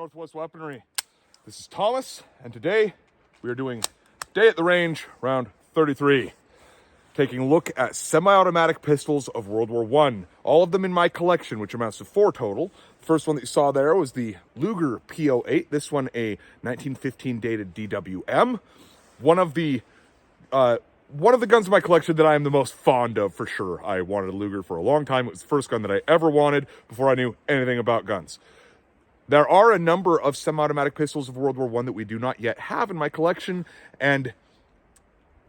Northwest Weaponry. This is Thomas, and today we are doing Day at the Range, round 33. Taking a look at semi-automatic pistols of World War I. All of them in my collection, which amounts to 4 total. The first one that you saw there was the Luger P08. This one a 1915 dated DWM. One of the guns in my collection that I am the most fond of, for sure. I wanted a Luger for a long time. It was the first gun that I ever wanted before I knew anything about guns. There are a number of semi-automatic pistols of World War I that we do not yet have in my collection, and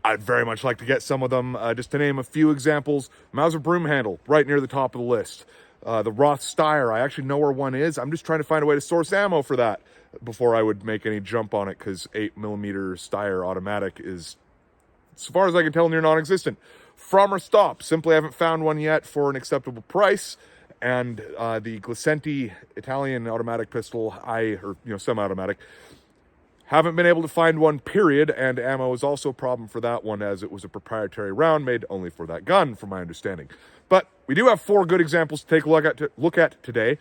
I'd very much like to get some of them. Just to name a few examples, Mauser broom handle, right near the top of the list. The Roth Steyr, I actually know where one is. I'm just trying to find a way to source ammo for that before I would make any jump on it, because 8mm Steyr automatic is, as far as I can tell, near non-existent. From or stop, simply haven't found one yet for an acceptable price. And the Glicenti Italian automatic pistol, semi-automatic, haven't been able to find one, period, and ammo is also a problem for that one, as it was a proprietary round made only for that gun, from my understanding. But we do have 4 good examples to take a look at today.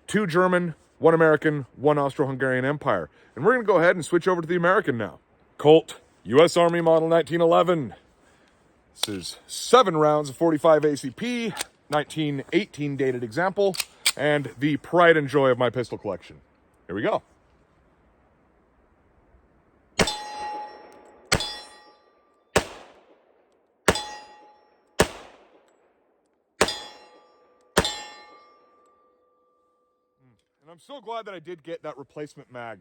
2 German, 1 American, 1 Austro-Hungarian Empire. And we're going to go ahead and switch over to the American now. Colt, U.S. Army Model 1911. This is 7 rounds of 45 ACP, 1918 dated example, and the pride and joy of my pistol collection. Here we go. And I'm so glad that I did get that replacement mag.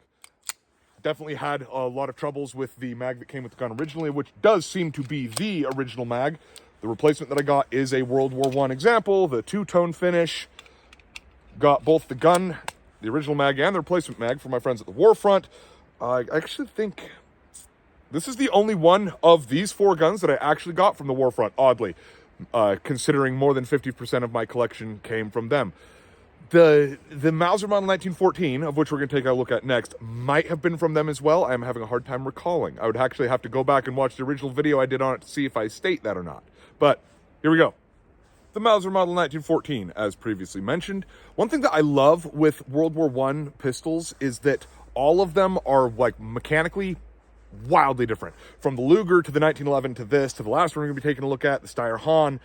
Definitely had a lot of troubles with the mag that came with the gun originally, which does seem to be the original mag. The replacement that I got is a World War I example, the 2-tone finish. Got both the gun, the original mag, and the replacement mag from my friends at the Warfront. I actually think this is the only one of these 4 guns that I actually got from the Warfront, oddly, considering more than 50% of my collection came from them. The Mauser Model 1914, of which we're going to take a look at next, might have been from them as well. I'm having a hard time recalling. I would actually have to go back and watch the original video I did on it to see if I state that or not. But here we go. The Mauser Model 1914, as previously mentioned. One thing that I love with World War I pistols is that all of them are, like, mechanically wildly different. From the Luger to the 1911 to this, to the last one we're going to be taking a look at, the Steyr-Hahn,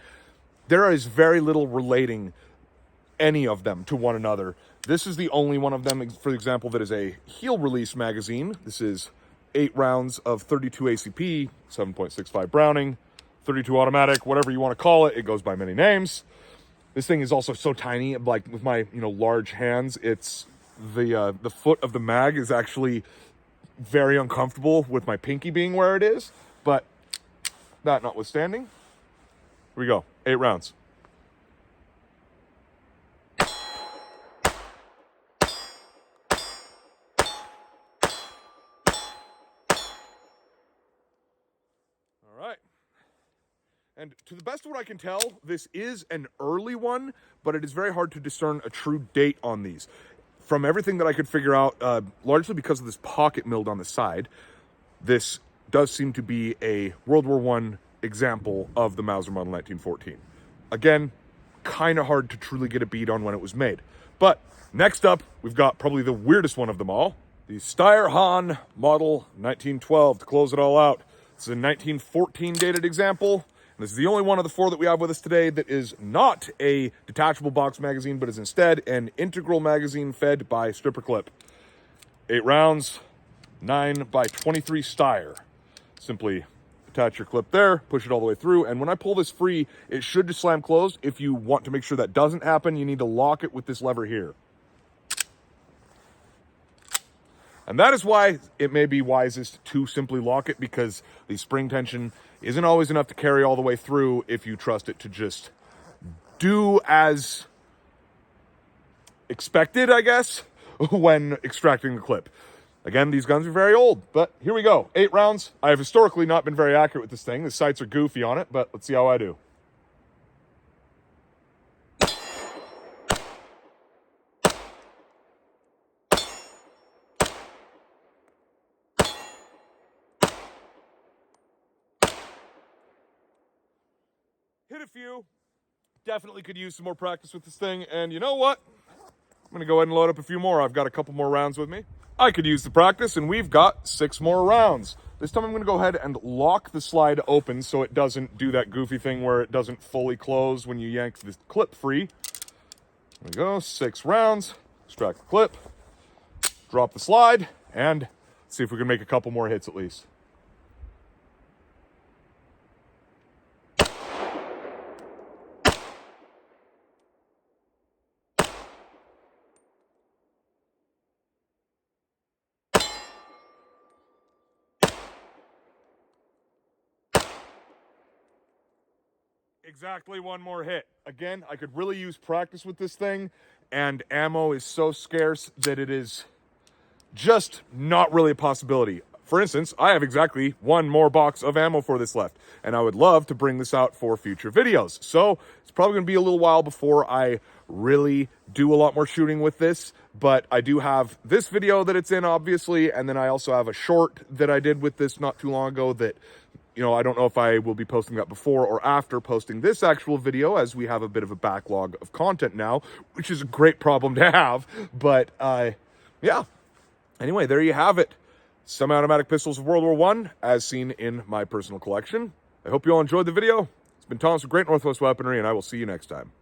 there is very little relating any of them to one another. This is the only one of them, for example, that is a heel release magazine. This is 8 rounds of 32 ACP, 7.65 Browning, 32 automatic, whatever you want to call it. It goes by many names. This thing is also so tiny, like with my large hands, it's the foot of the mag is actually very uncomfortable with my pinky being where it is. But that notwithstanding, here we go, 8 rounds. And to the best of what I can tell, this is an early one, but it is very hard to discern a true date on these. From everything that I could figure out, largely because of this pocket milled on the side, this does seem to be a World War I example of the Mauser Model 1914. Again, kind of hard to truly get a beat on when it was made. But next up, we've got probably the weirdest one of them all, the Steyr-Hahn Model 1912, to close it all out. This is a 1914 dated example. This is the only one of the 4 that we have with us today that is not a detachable box magazine, but is instead an integral magazine fed by stripper clip. 8 rounds, 9x23 Steyr. Simply attach your clip there, push it all the way through, and when I pull this free, it should just slam closed. If you want to make sure that doesn't happen, you need to lock it with this lever here. And that is why it may be wisest to simply lock it, because the spring tension isn't always enough to carry all the way through if you trust it to just do as expected, I guess, when extracting the clip. Again, these guns are very old, but here we go. 8 rounds. I have historically not been very accurate with this thing. The sights are goofy on it, but let's see how I do. Hit a few. Definitely could use some more practice with this thing. And you know what? I'm going to go ahead and load up a few more. I've got a couple more rounds with me. I could use the practice, and we've got 6 more rounds. This time I'm going to go ahead and lock the slide open so it doesn't do that goofy thing where it doesn't fully close when you yank the clip free. There we go, 6 rounds. Extract the clip, drop the slide, and see if we can make a couple more hits at least. Exactly 1 more hit. Again, I could really use practice with this thing, and ammo is so scarce that it is just not really a possibility. For instance, I have exactly 1 more box of ammo for this left, and I would love to bring this out for future videos. So it's probably going to be a little while before I really do a lot more shooting with this, but I do have this video that it's in, obviously, and then I also have a short that I did with this not too long ago that, you know, I don't know if I will be posting that before or after posting this actual video, as we have a bit of a backlog of content now, which is a great problem to have. But yeah, anyway, there you have it. Semi-automatic pistols of World War I, as seen in my personal collection. I hope you all enjoyed the video. It's been Thomas with Great Northwest Weaponry, and I will see you next time.